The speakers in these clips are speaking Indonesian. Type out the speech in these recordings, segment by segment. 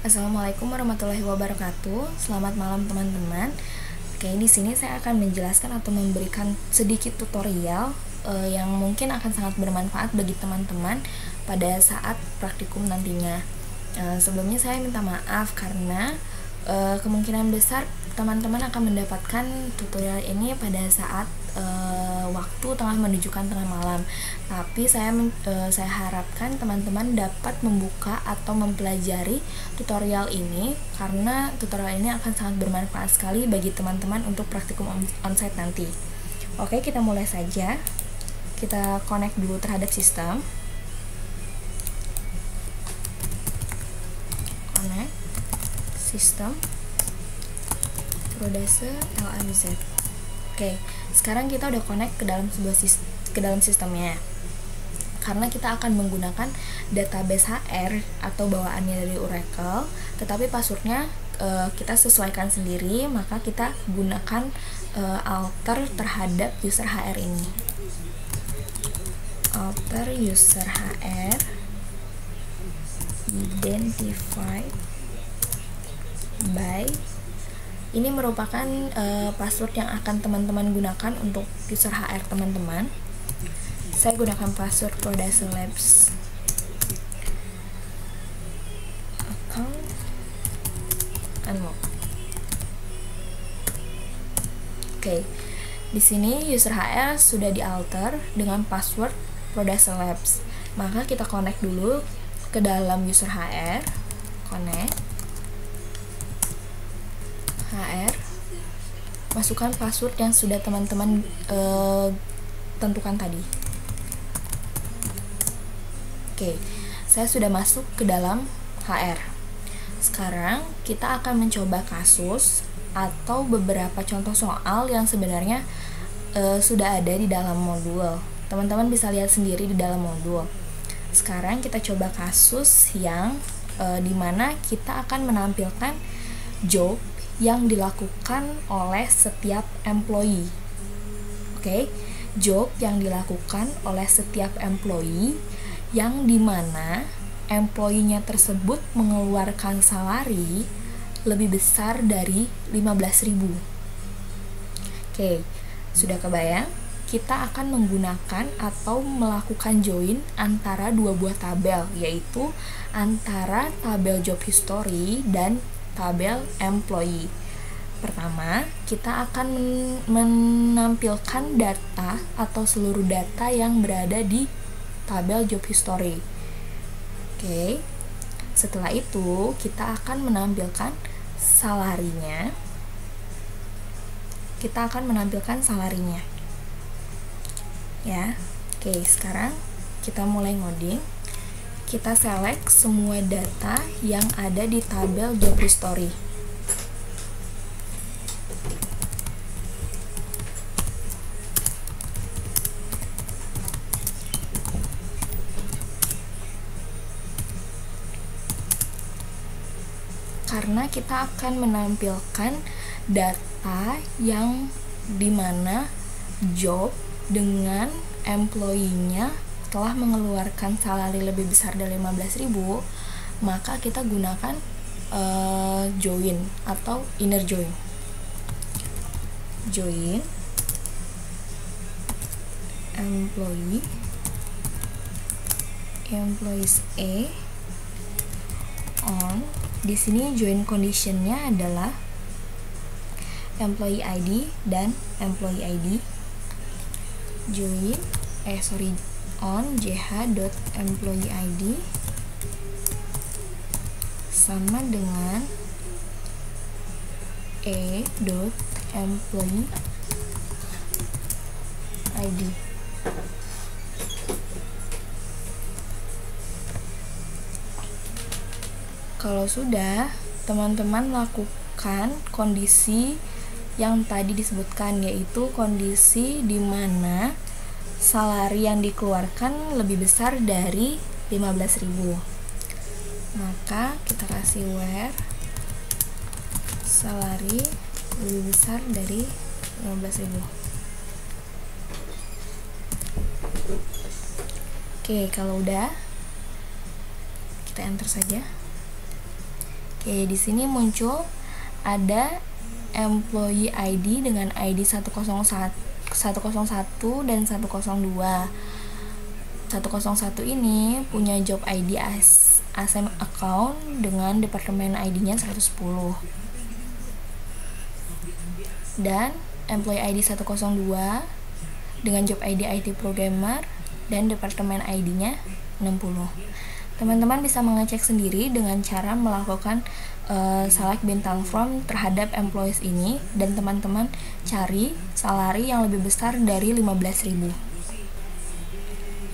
Assalamualaikum warahmatullahi wabarakatuh. Selamat malam teman-teman. Oke, di sini saya akan menjelaskan atau memberikan sedikit tutorial yang mungkin akan sangat bermanfaat bagi teman-teman pada saat praktikum nantinya. Sebelumnya saya minta maaf karena kemungkinan besar teman-teman akan mendapatkan tutorial ini pada saat waktu tengah menunjukkan tengah malam. Tapi saya harapkan teman-teman dapat membuka atau mempelajari tutorial ini karena tutorial ini akan sangat bermanfaat sekali bagi teman-teman untuk praktikum onsite nanti. Oke, kita mulai saja. Kita connect dulu terhadap sistem. Connect sistem Prodase LMZ. Oke, sekarang kita udah connect ke dalam sistemnya. Karena kita akan menggunakan database HR atau bawaannya dari Oracle, tetapi passwordnya kita sesuaikan sendiri, maka kita gunakan alter terhadap user HR ini. Alter user HR identified by. Ini merupakan password yang akan teman-teman gunakan untuk user HR teman-teman. Saya gunakan password Prodase Labs account unlock. Oke, di sini user HR sudah dialter dengan password Prodase Labs. Maka kita connect dulu ke dalam user HR. Connect HR, masukkan password yang sudah teman-teman tentukan tadi. Oke, saya sudah masuk ke dalam HR. Sekarang kita akan mencoba kasus atau beberapa contoh soal yang sebenarnya sudah ada di dalam modul. Teman-teman bisa lihat sendiri di dalam modul. Sekarang kita coba kasus yang dimana kita akan menampilkan job yang dilakukan oleh setiap employee. Oke, job yang dilakukan oleh setiap employee yang dimana employee-nya tersebut mengeluarkan salary lebih besar dari 15.000. Oke, sudah kebayang? Kita akan menggunakan atau melakukan join antara dua buah tabel, yaitu antara tabel job history dan tabel employee. Pertama, kita akan menampilkan data atau seluruh data yang berada di tabel job history. Oke. Setelah itu, kita akan menampilkan salarinya. Ya. Oke, sekarang kita mulai ngoding. Kita select semua data yang ada di tabel job history. Karena kita akan menampilkan data yang dimana job dengan employee-nya telah mengeluarkan salary lebih besar dari 15.000, maka kita gunakan join atau inner join. Join employees A on. Di sini join conditionnya adalah employee ID dan employee ID. On jh.employee.id sama dengan e.employee.id. Kalau sudah, teman-teman lakukan kondisi yang tadi disebutkan, yaitu kondisi di mana salary yang dikeluarkan lebih besar dari 15.000. Maka kita kasih where salary lebih besar dari 15.000. Oke, kalau udah kita enter saja. Oke, di sini muncul ada employee ID dengan ID 101 dan 102. 101 ini punya job ID as ASM account dengan departemen ID-nya 110. Dan employee ID 102 dengan job ID IT programmer dan departemen ID-nya 60. Teman-teman bisa mengecek sendiri dengan cara melakukan select bintang from terhadap employees ini, dan teman-teman cari salary yang lebih besar dari 15.000.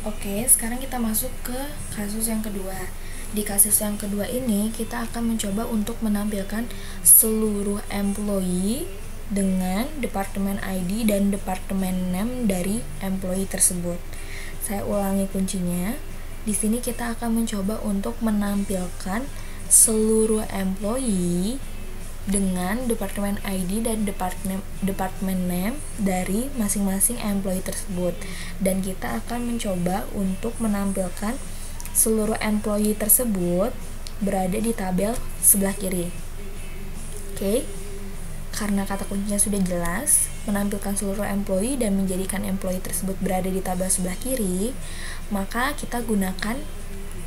Oke, sekarang kita masuk ke kasus yang kedua. Di kasus yang kedua ini, kita akan mencoba untuk menampilkan seluruh employee dengan departemen ID dan departemen name dari employee tersebut. Saya ulangi kuncinya. Di sini kita akan mencoba untuk menampilkan seluruh employee dengan departemen ID dan departemen name dari masing-masing employee tersebut, dan kita akan mencoba untuk menampilkan seluruh employee tersebut berada di tabel sebelah kiri. Oke, karena kata kuncinya sudah jelas, menampilkan seluruh employee dan menjadikan employee tersebut berada di tabel sebelah kiri, maka kita gunakan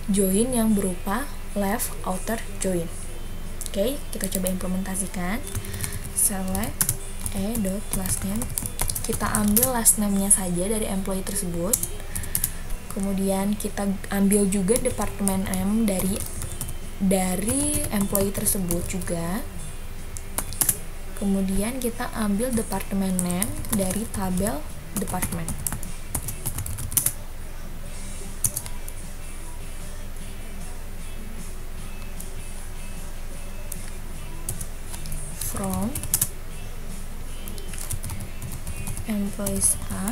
join yang berupa left outer join. Oke, kita coba implementasikan. Select last name. Kita ambil last name-nya saja dari employee tersebut. Kemudian kita ambil juga departemen name dari employee tersebut juga. Kemudian kita ambil departemen name dari tabel departemen. From employees A.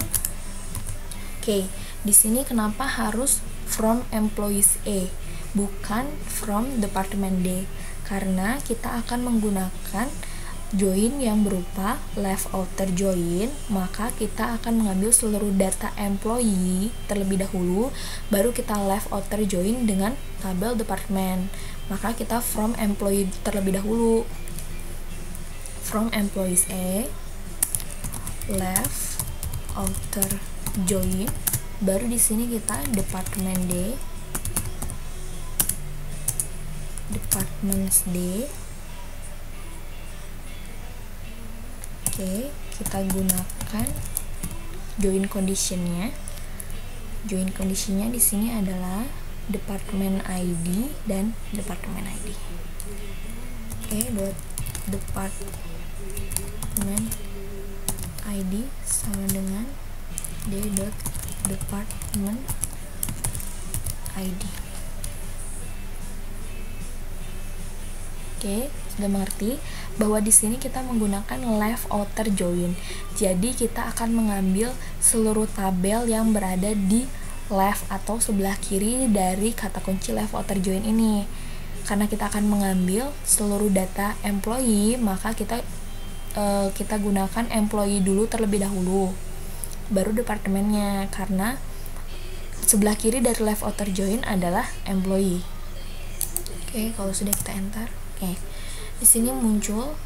Oke, di sini kenapa harus from employees A bukan from departemen D? Karena kita akan menggunakan join yang berupa left outer join, maka kita akan mengambil seluruh data employee terlebih dahulu, baru kita left outer join dengan tabel departemen. Maka kita from employee terlebih dahulu. From employees A, left outer join, baru di sini kita departemen D, departments D. Oke, kita gunakan join conditionnya. Join conditionnya di sini adalah departemen ID dan departemen ID. Oke, departemen ID sama dengan d.department ID. Oke, sudah mengerti bahwa di sini kita menggunakan left outer join. Jadi kita akan mengambil seluruh tabel yang berada di left atau sebelah kiri dari kata kunci left outer join ini. Karena kita akan mengambil seluruh data employee, maka kita gunakan employee dulu terlebih dahulu, baru departemennya, karena sebelah kiri dari left outer join adalah employee. Oke, kalau sudah kita enter, oke, di sini muncul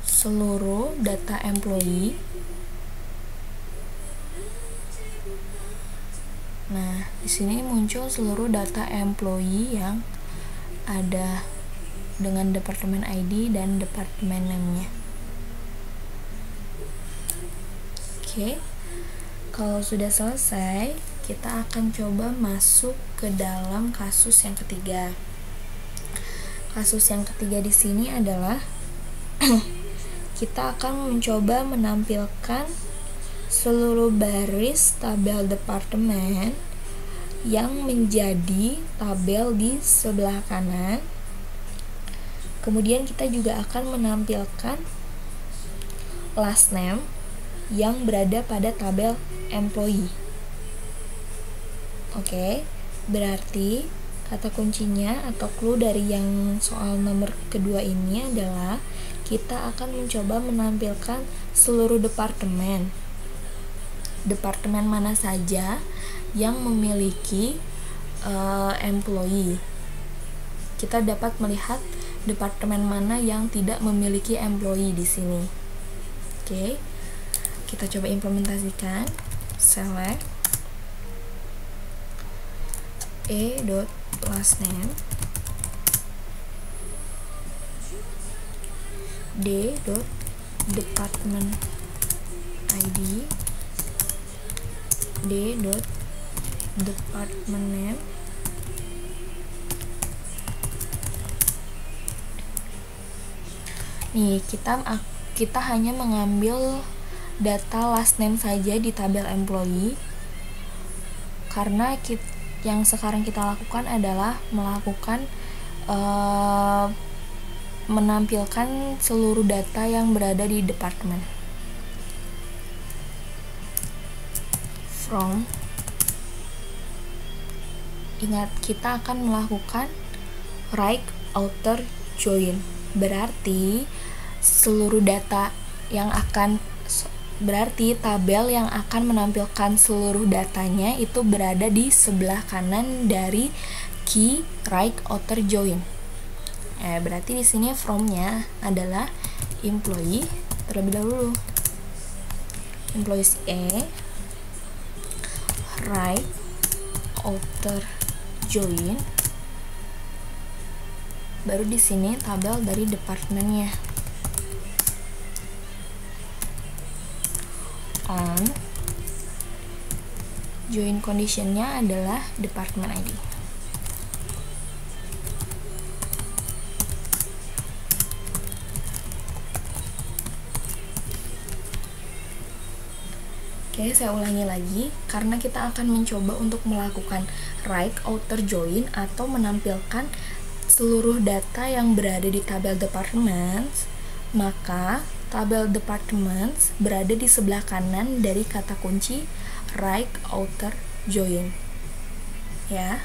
seluruh data employee. Nah, di sini muncul seluruh data employee yang ada dengan departemen ID dan departemen name-nya. Oke, kalau sudah selesai, kita akan coba masuk ke dalam kasus yang ketiga. Kasus yang ketiga di sini adalah kita akan mencoba menampilkan seluruh baris tabel departemen yang menjadi tabel di sebelah kanan. Kemudian kita juga akan menampilkan last name yang berada pada tabel employee. Oke, berarti kata kuncinya atau clue dari yang soal nomor kedua ini adalah kita akan mencoba menampilkan seluruh departemen. Departemen mana saja yang memiliki employee. Kita dapat melihat departemen mana yang tidak memiliki employee di sini. Oke, kita coba implementasikan. Select e.lastname d.department id d.department name nih, kita hanya mengambil data last name saja di tabel employee, karena yang sekarang kita lakukan adalah menampilkan seluruh data yang berada di departemen. From, ingat kita akan melakukan right outer join, berarti tabel yang akan menampilkan seluruh datanya itu berada di sebelah kanan dari key right outer join. Berarti di sini from-nya adalah employee terlebih dahulu. Employees right outer join, baru di sini tabel dari departemennya. On, join conditionnya adalah department ID. Oke, saya ulangi lagi, karena kita akan mencoba untuk melakukan right outer join atau menampilkan seluruh data yang berada di tabel departments, maka tabel departments berada di sebelah kanan dari kata kunci right outer join. Ya,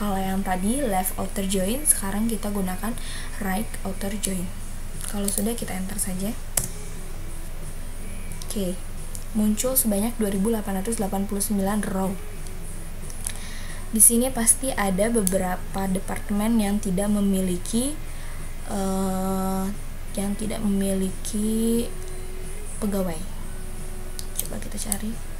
kalau yang tadi left outer join, sekarang kita gunakan right outer join. Kalau sudah, kita enter saja. Oke, muncul sebanyak 2889 row. Di sini pasti ada beberapa departemen yang tidak memiliki pegawai. Coba kita cari.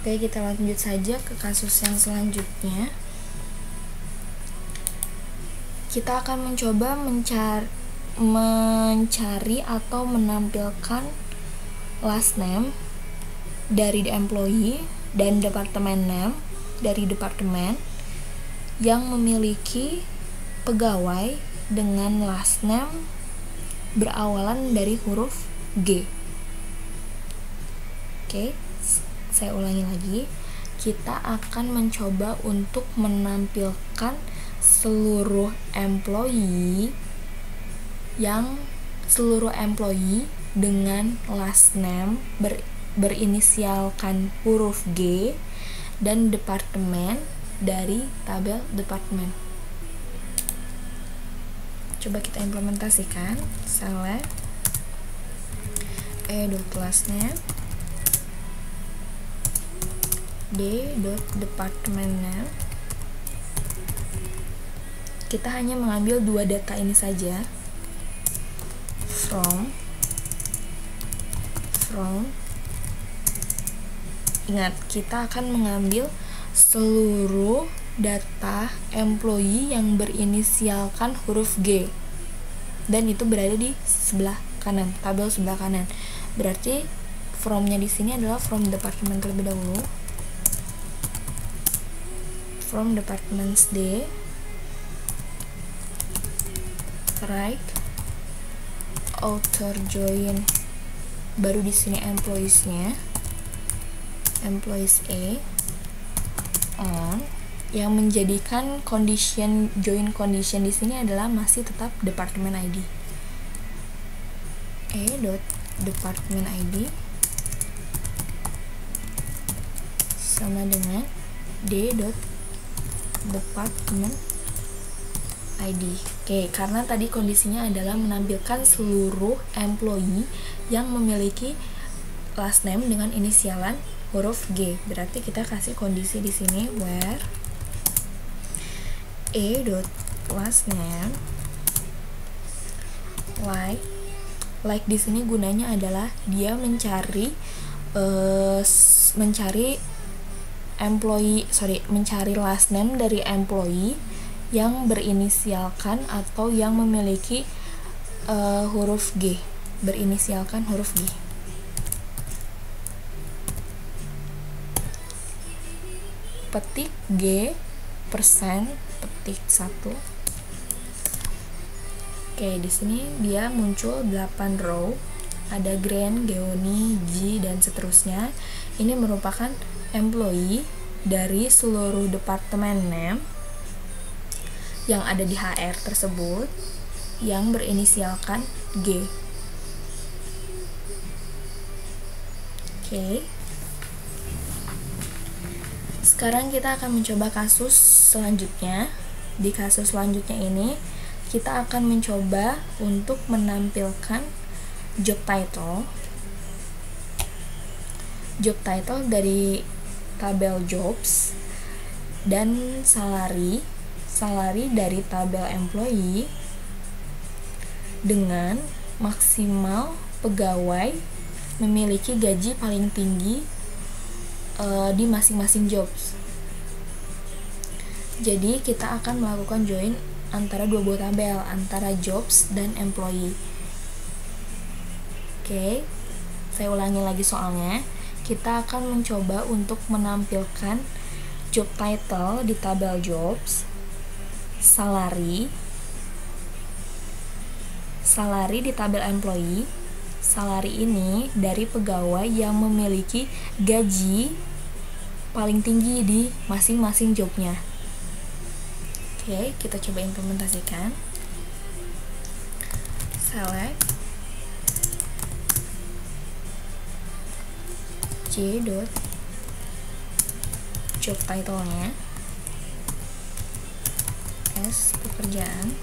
Oke, kita lanjut saja ke kasus yang selanjutnya. Kita akan mencoba mencari atau menampilkan last name dari employee dan departemen name dari departemen yang memiliki pegawai dengan last name berawalan dari huruf G. Oke, saya ulangi lagi, kita akan mencoba untuk menampilkan seluruh employee dengan last name berinisialkan huruf G dan departemen dari tabel departemen. Coba kita implementasikan. Select e.lastname d.department. Kita hanya mengambil dua data ini saja. From, ingat kita akan mengambil seluruh data employee yang berinisialkan huruf G dan itu berada di sebelah kanan, tabel sebelah kanan. Berarti from-nya di sini adalah from department terlebih dahulu. From departments D, right outer join, baru di sini employees-nya, employees A, on, yang menjadikan join condition di sini adalah masih tetap department ID. department ID sama dengan d.department ID. Oke, karena tadi kondisinya adalah menampilkan seluruh employee yang memiliki last name dengan inisialan huruf G. Berarti kita kasih kondisi di sini where a.last name like di sini gunanya adalah dia mencari mencari last name dari employee yang berinisialkan atau yang memiliki huruf G, berinisialkan huruf G. Petik G persen, petik 1. Oke, di sini dia muncul 8 row, ada Grant, Geoni, G, dan seterusnya. Ini merupakan employee dari seluruh departemen name yang ada di HR tersebut yang berinisialkan G. Oke. Sekarang kita akan mencoba kasus selanjutnya. Di kasus selanjutnya ini kita akan mencoba untuk menampilkan job title dari tabel jobs dan salary dari tabel employee dengan maksimal pegawai memiliki gaji paling tinggi di masing-masing jobs. Jadi kita akan melakukan join antara dua buah tabel, antara jobs dan employee. Oke, saya ulangi lagi soalnya. Kita akan mencoba untuk menampilkan job title di tabel jobs, salary di tabel employee. Salary ini dari pegawai yang memiliki gaji paling tinggi di masing-masing jobnya. Oke, kita coba implementasikan. Select j.job title-nya as pekerjaan.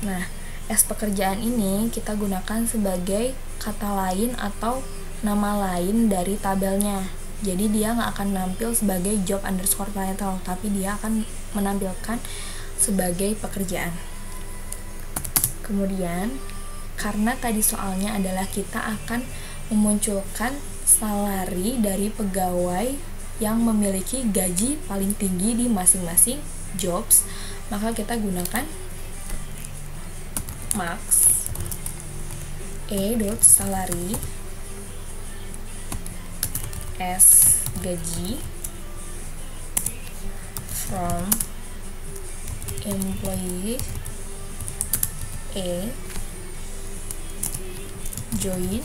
Nah, as pekerjaan ini kita gunakan sebagai kata lain atau nama lain dari tabelnya. Jadi dia nggak akan nampil sebagai job underscore title, tapi dia akan menampilkan sebagai pekerjaan. Kemudian, karena tadi soalnya adalah kita akan memunculkan salary dari pegawai yang memiliki gaji paling tinggi di masing-masing jobs, maka kita gunakan max a.salary as gaji from employee A join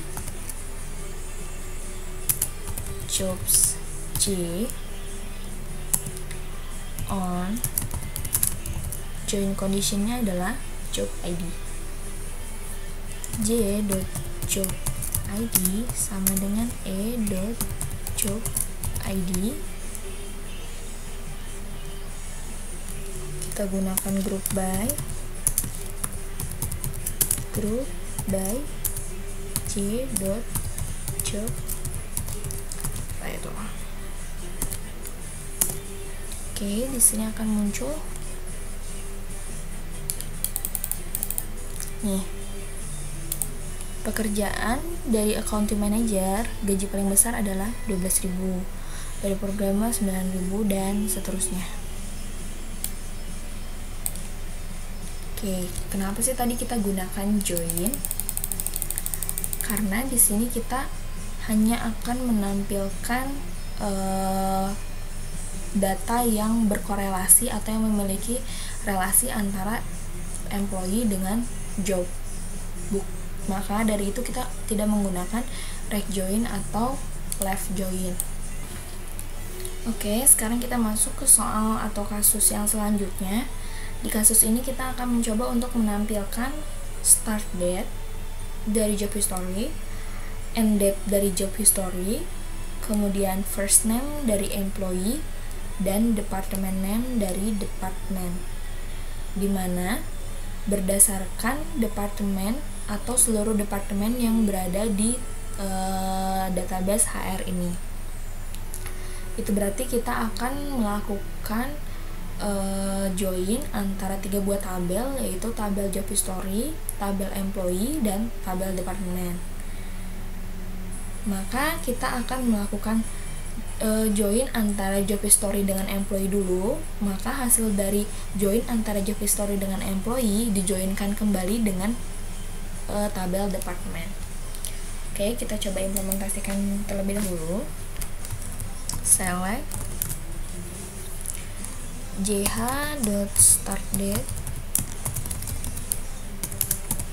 jobs J on join conditionnya adalah job ID. J.job ID sama dengan E.job ID. Kita gunakan group by J.job title. Oke, di sini akan muncul nih pekerjaan dari accounting manager, gaji paling besar adalah 12.000, dari programmer 9.000 dan seterusnya. Oke, kenapa sih tadi kita gunakan join? Karena di sini kita hanya akan menampilkan data yang berkorelasi atau yang memiliki relasi antara employee dengan job book. Maka dari itu kita tidak menggunakan right join atau left join. Oke, sekarang kita masuk ke soal atau kasus yang selanjutnya. Di kasus ini kita akan mencoba untuk menampilkan start date dari job history, end date dari job history, kemudian first name dari employee, dan department name dari department, dimana berdasarkan departemen atau seluruh departemen yang berada di database HR ini. Itu berarti kita akan melakukan join antara 3 buah tabel, yaitu tabel job history, tabel employee, dan tabel departemen. Maka kita akan melakukan join antara job history dengan employee dulu. Maka hasil dari join antara job history dengan employee dijoinkan kembali dengan tabel departemen. Oke, kita coba implementasikan terlebih dahulu. Select jh.startDate,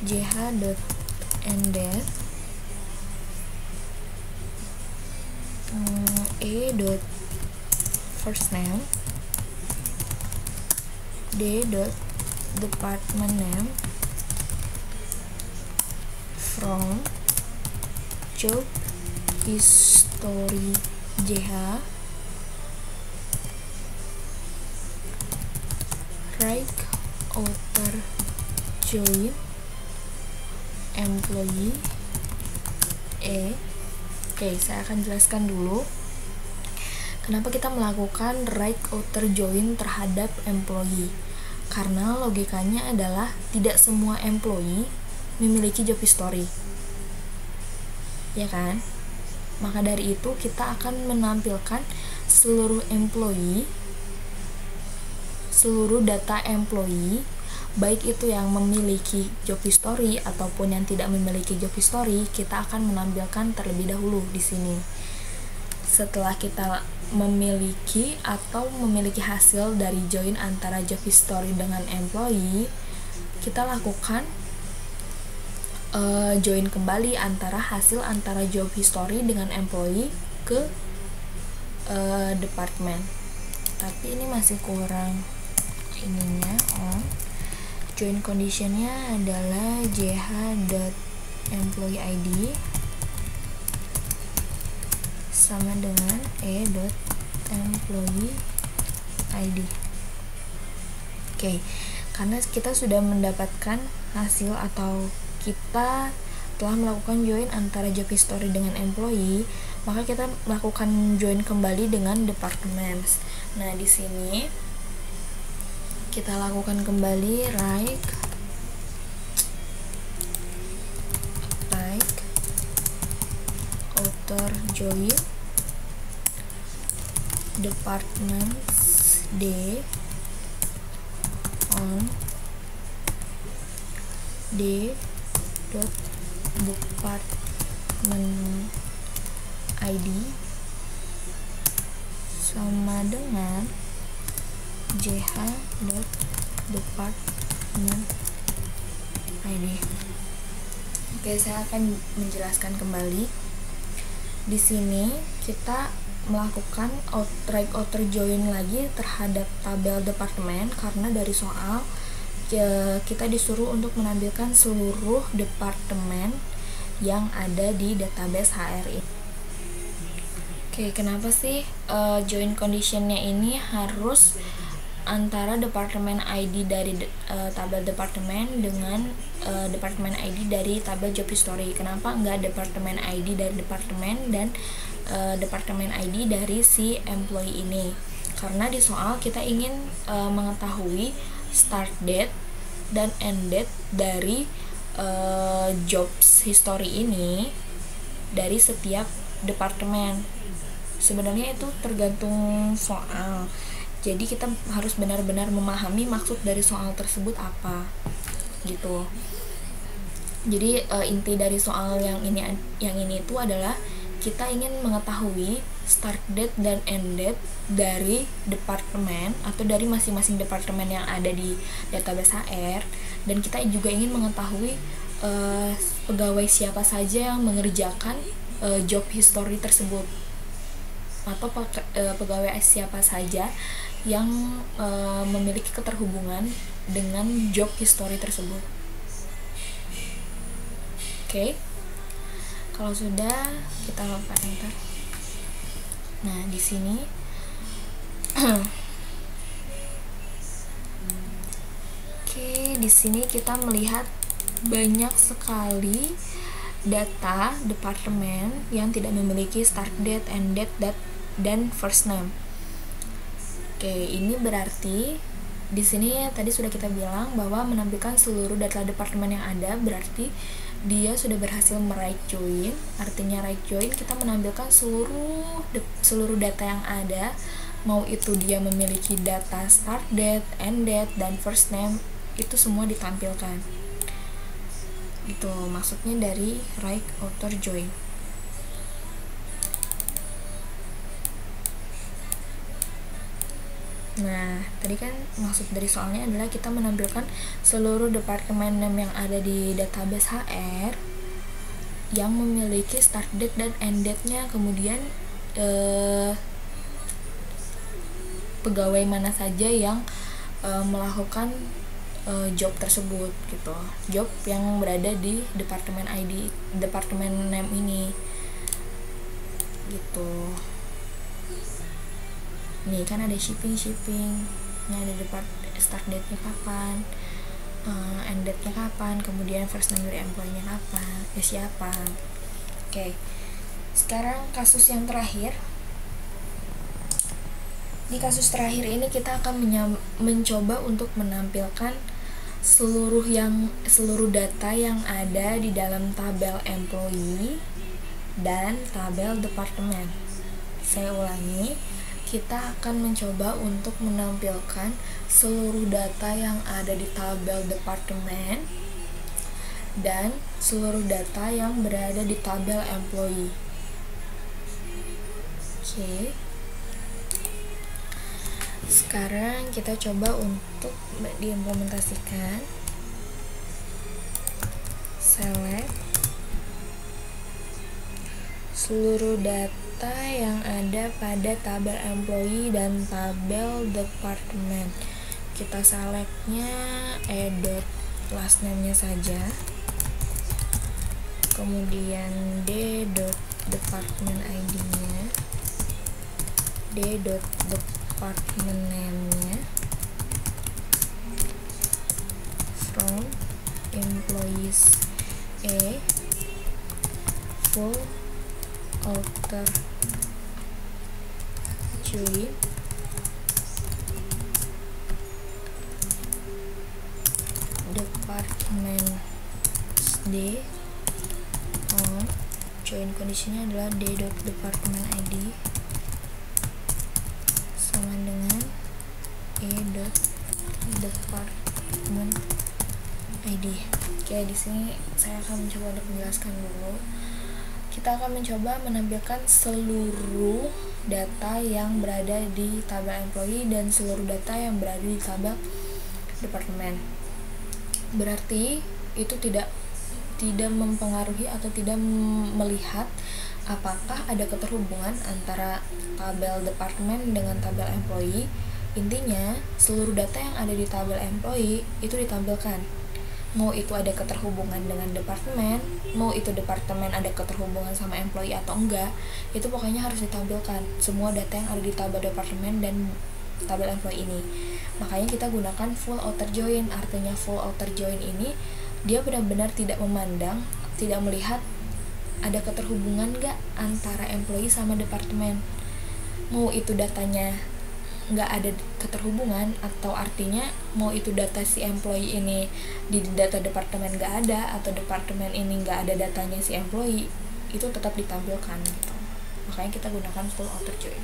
jh.endDate, a.firstName, d.departmentName from job history jh, right outer join employee E. Oke, saya akan jelaskan dulu kenapa kita melakukan right outer join terhadap employee. Karena logikanya adalah tidak semua employee memiliki job history, ya kan? Maka dari itu kita akan menampilkan seluruh employee, seluruh data employee, baik itu yang memiliki job history ataupun yang tidak memiliki job history, kita akan menampilkan terlebih dahulu di sini. Setelah kita memiliki atau memiliki hasil dari join antara job history dengan employee, kita lakukan join kembali antara hasil antara job history dengan employee ke department. Tapi ini masih kurang ininya. Join conditionnya adalah jh.employee_id sama dengan e.employee_id. Oke, karena kita sudah mendapatkan hasil atau kita telah melakukan join antara job history dengan employee, maka kita melakukan join kembali dengan departments. Nah, di sini kita lakukan kembali right outer join departments D on D dot department ID sama dengan jh.department ID. Oke, saya akan menjelaskan kembali. Di sini kita melakukan right outer join lagi terhadap tabel departemen karena dari soal kita disuruh untuk menampilkan seluruh departemen yang ada di database HR ini. Oke, kenapa sih join conditionnya ini harus antara departemen ID dari tabel departemen dengan departemen ID dari tabel job history? Kenapa enggak departemen ID dari departemen dan departemen ID dari si employee ini? Karena di soal kita ingin mengetahui start date dan end date dari jobs history ini dari setiap departemen. Sebenarnya itu tergantung soal, jadi kita harus benar-benar memahami maksud dari soal tersebut apa gitu. Jadi inti dari soal yang ini itu adalah kita ingin mengetahui start date dan end date dari departemen atau dari masing-masing departemen yang ada di database HR, dan kita juga ingin mengetahui pegawai siapa saja yang mengerjakan job history tersebut, atau pegawai siapa saja yang memiliki keterhubungan dengan job history tersebut. Oke. Kalau sudah, kita lakukan enter. Nah, di sini Oke, di sini kita melihat banyak sekali data departemen yang tidak memiliki start date, end date, dan first name. Oke, ini berarti di sini tadi sudah kita bilang bahwa menampilkan seluruh data departemen yang ada, berarti dia sudah berhasil right join. Artinya right join, kita menampilkan seluruh data yang ada, mau itu dia memiliki data start date, end date, dan first name, itu semua ditampilkan. Itu maksudnya dari right outer join. Nah, tadi kan maksud dari soalnya adalah kita menampilkan seluruh departemen name yang ada di database HR yang memiliki start date dan end date-nya, kemudian pegawai mana saja yang melakukan job tersebut gitu, job yang berada di departemen ID, departemen name ini gitu. Nih kan ada shipping, ini ada start date-nya kapan, end date-nya kapan, kemudian first name dari employee-nya kapan, siapa. Oke. Sekarang kasus yang terakhir. Di kasus terakhir ini kita akan mencoba untuk menampilkan seluruh data yang ada di dalam tabel employee dan tabel departemen. Saya ulangi, kita akan mencoba untuk menampilkan seluruh data yang ada di tabel departemen dan seluruh data yang berada di tabel employee. Oke. Sekarang kita coba untuk diimplementasikan. Select seluruh data yang ada pada tabel employee dan tabel departemen. Kita selectnya edit last name-nya saja, kemudian d.department ID-nya, d.department name-nya, from employees full outer join department D on join conditionnya adalah d.department ID sama dengan e.department ID. Oke, di sini saya akan mencoba untuk menjelaskan dulu. Kita akan mencoba menampilkan seluruh data yang berada di tabel employee dan seluruh data yang berada di tabel departemen. Berarti itu tidak mempengaruhi atau tidak melihat apakah ada keterhubungan antara tabel departemen dengan tabel employee. Intinya, seluruh data yang ada di tabel employee itu ditampilkan. Mau itu ada keterhubungan dengan departemen, mau itu departemen ada keterhubungan sama employee atau enggak, itu pokoknya harus ditampilkan semua data yang ada di tabel departemen dan tabel employee ini. Makanya kita gunakan full outer join. Artinya full outer join ini dia benar-benar tidak memandang, tidak melihat ada keterhubungan enggak antara employee sama departemen. Mau itu datanya nggak ada keterhubungan, atau artinya mau itu data si employee ini di data departemen nggak ada, atau departemen ini nggak ada datanya si employee, itu tetap ditampilkan gitu. Makanya kita gunakan full outer join.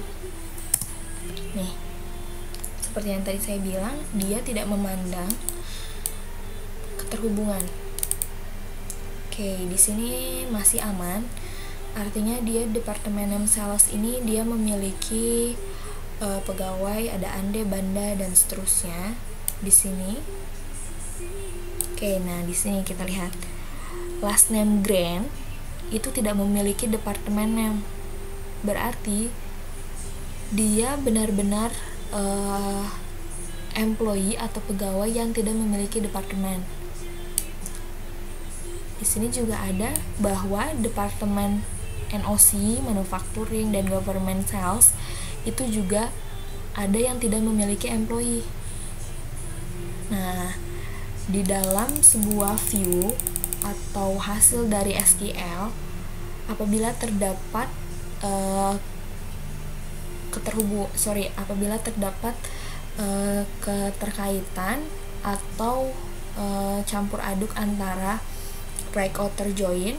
Nih, seperti yang tadi saya bilang, dia tidak memandang keterhubungan. Oke, di sini masih aman. Artinya dia departemen name sales ini dia memiliki pegawai, ada ande, banda, dan seterusnya di sini. Oke, nah di sini kita lihat last name Grant itu tidak memiliki departemen name. Berarti dia benar-benar employee atau pegawai yang tidak memiliki departemen. Di sini juga ada bahwa departemen NOC, manufacturing dan government sales itu juga ada yang tidak memiliki employee. Nah, di dalam sebuah view atau hasil dari SQL, apabila terdapat keterkaitan atau campur aduk antara right outer join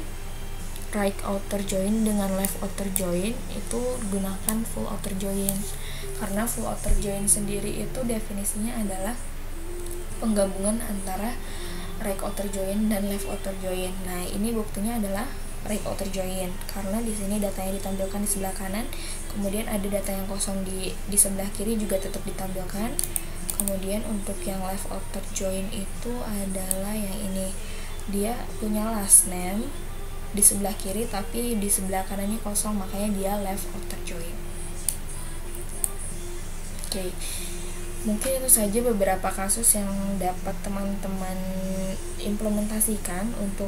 dengan left outer join, itu gunakan full outer join. Karena full outer join sendiri itu definisinya adalah penggabungan antara right outer join dan left outer join. Nah, ini buktinya adalah right outer join karena di sini datanya ditampilkan di sebelah kanan, kemudian ada data yang kosong di sebelah kiri juga tetap ditampilkan. Kemudian untuk yang left outer join itu adalah yang ini, dia punya last name di sebelah kiri tapi di sebelah kanannya kosong, makanya dia left outer join. Oke. Mungkin itu saja beberapa kasus yang dapat teman-teman implementasikan untuk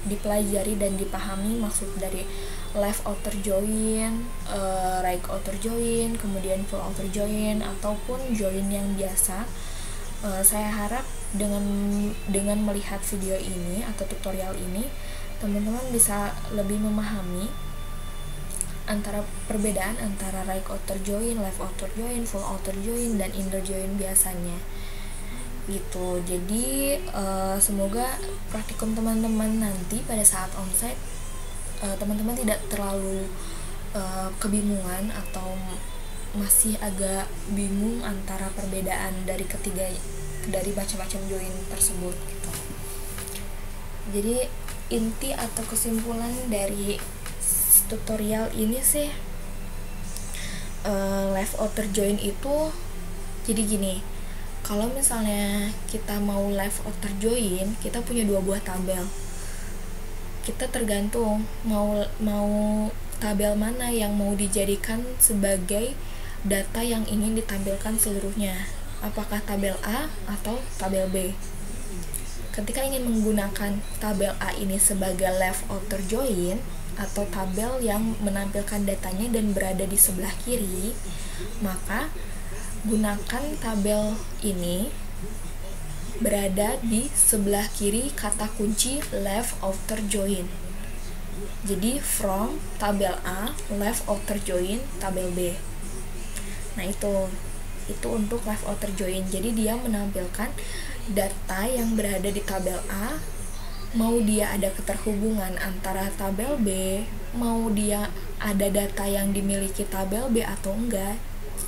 dipelajari dan dipahami maksud dari left outer join, right outer join, kemudian full outer join ataupun join yang biasa. Saya harap dengan melihat video ini atau tutorial ini, teman-teman bisa lebih memahami antara perbedaan antara right outer join, left outer join, full outer join, dan inner join biasanya gitu. Jadi semoga praktikum teman-teman nanti pada saat onsite teman-teman tidak terlalu kebingungan atau masih agak bingung antara perbedaan dari macam-macam join tersebut gitu. Jadi inti atau kesimpulan dari tutorial ini sih, left outer join itu jadi gini, kalau misalnya kita mau left outer join, kita punya 2 buah tabel. Kita tergantung mau tabel mana yang mau dijadikan sebagai data yang ingin ditampilkan seluruhnya, apakah tabel A atau tabel B. Ketika ingin menggunakan tabel A ini sebagai left outer join atau tabel yang menampilkan datanya dan berada di sebelah kiri, maka gunakan tabel ini berada di sebelah kiri kata kunci left outer join. Jadi from tabel A left outer join tabel B. Nah, itu untuk left outer join. Jadi dia menampilkan data yang berada di tabel A, mau dia ada keterhubungan antara tabel B, mau dia ada data yang dimiliki tabel B atau enggak,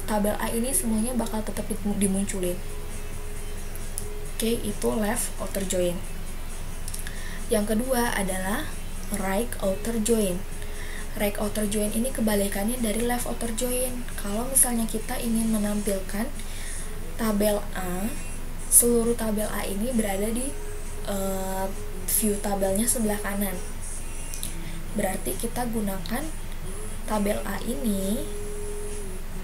tabel A ini semuanya bakal tetap dimunculin. Oke, itu left outer join. Yang kedua adalah right outer join. Right outer join ini kebalikannya dari left outer join. Kalau misalnya kita ingin menampilkan tabel A, seluruh tabel A ini berada di view tabelnya sebelah kanan. Berarti kita gunakan tabel A ini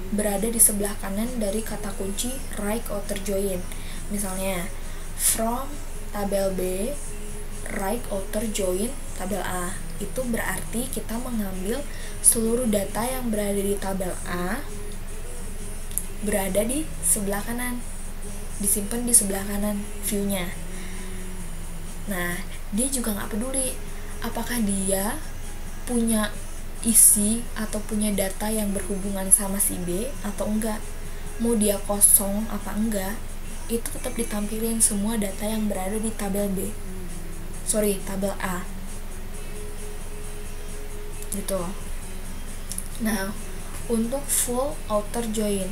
berada di sebelah kanan dari kata kunci right outer join. Misalnya from tabel B right outer join tabel A, itu berarti kita mengambil seluruh data yang berada di tabel A berada di sebelah kanan, disimpan di sebelah kanan view-nya. Nah, dia juga nggak peduli apakah dia punya isi atau punya data yang berhubungan sama si B atau enggak, mau dia kosong apa enggak, itu tetap ditampilin semua data yang berada di tabel tabel A gitu. Nah, untuk full outer join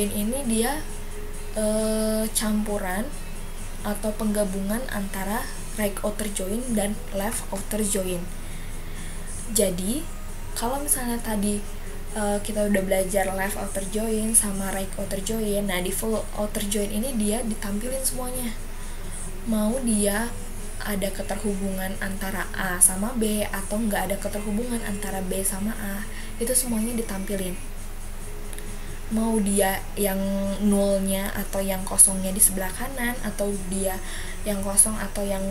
ini dia campuran atau penggabungan antara right outer join dan left outer join. Jadi kalau misalnya tadi kita udah belajar left outer join sama right outer join, nah di full outer join ini dia ditampilin semuanya, mau dia ada keterhubungan antara A sama B atau nggak ada keterhubungan antara B sama A, itu semuanya ditampilin. mau dia yang nolnya atau yang kosongnya di sebelah kanan, atau dia yang kosong atau yang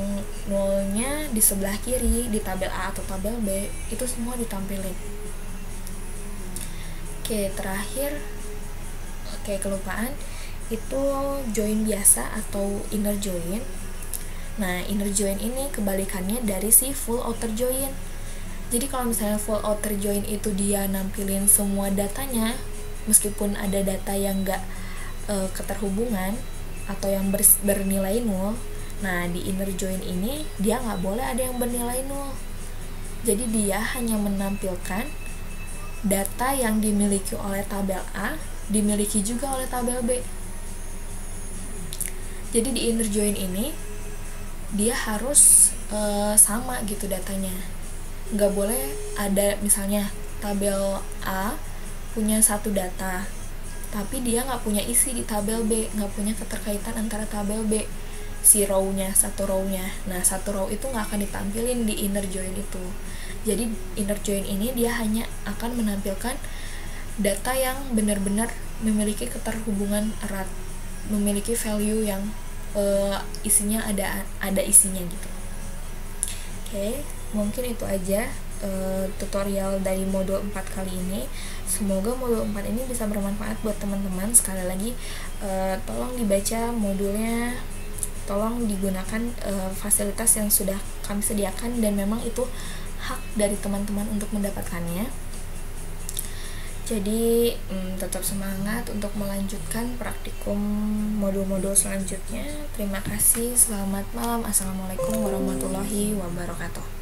nolnya di sebelah kiri di tabel A atau tabel B, itu semua ditampilin. Oke, terakhir, kelupaan, itu join biasa atau inner join. Nah, inner join ini kebalikannya dari si full outer join. Jadi kalau misalnya full outer join itu dia nampilin semua datanya, meskipun ada data yang nggak keterhubungan atau yang bernilai 0. Nah, di inner join ini dia nggak boleh ada yang bernilai 0. Jadi dia hanya menampilkan data yang dimiliki oleh tabel A dimiliki juga oleh tabel B. Jadi di inner join ini dia harus sama gitu datanya. Nggak boleh ada misalnya tabel A punya satu data, tapi dia nggak punya isi di tabel B, nggak punya keterkaitan antara tabel B, si row-nya, satu row-nya. Nah, satu row itu nggak akan ditampilin di inner join itu. Jadi inner join ini dia hanya akan menampilkan data yang benar-benar memiliki keterhubungan erat, memiliki value yang isinya ada isinya gitu. Oke, mungkin itu aja tutorial dari modul 4 kali ini. Semoga modul 4 ini bisa bermanfaat buat teman-teman. Sekali lagi, tolong dibaca modulnya, tolong digunakan fasilitas yang sudah kami sediakan, dan memang itu hak dari teman-teman untuk mendapatkannya. Jadi tetap semangat untuk melanjutkan praktikum modul-modul selanjutnya. Terima kasih, selamat malam. Assalamualaikum warahmatullahi wabarakatuh.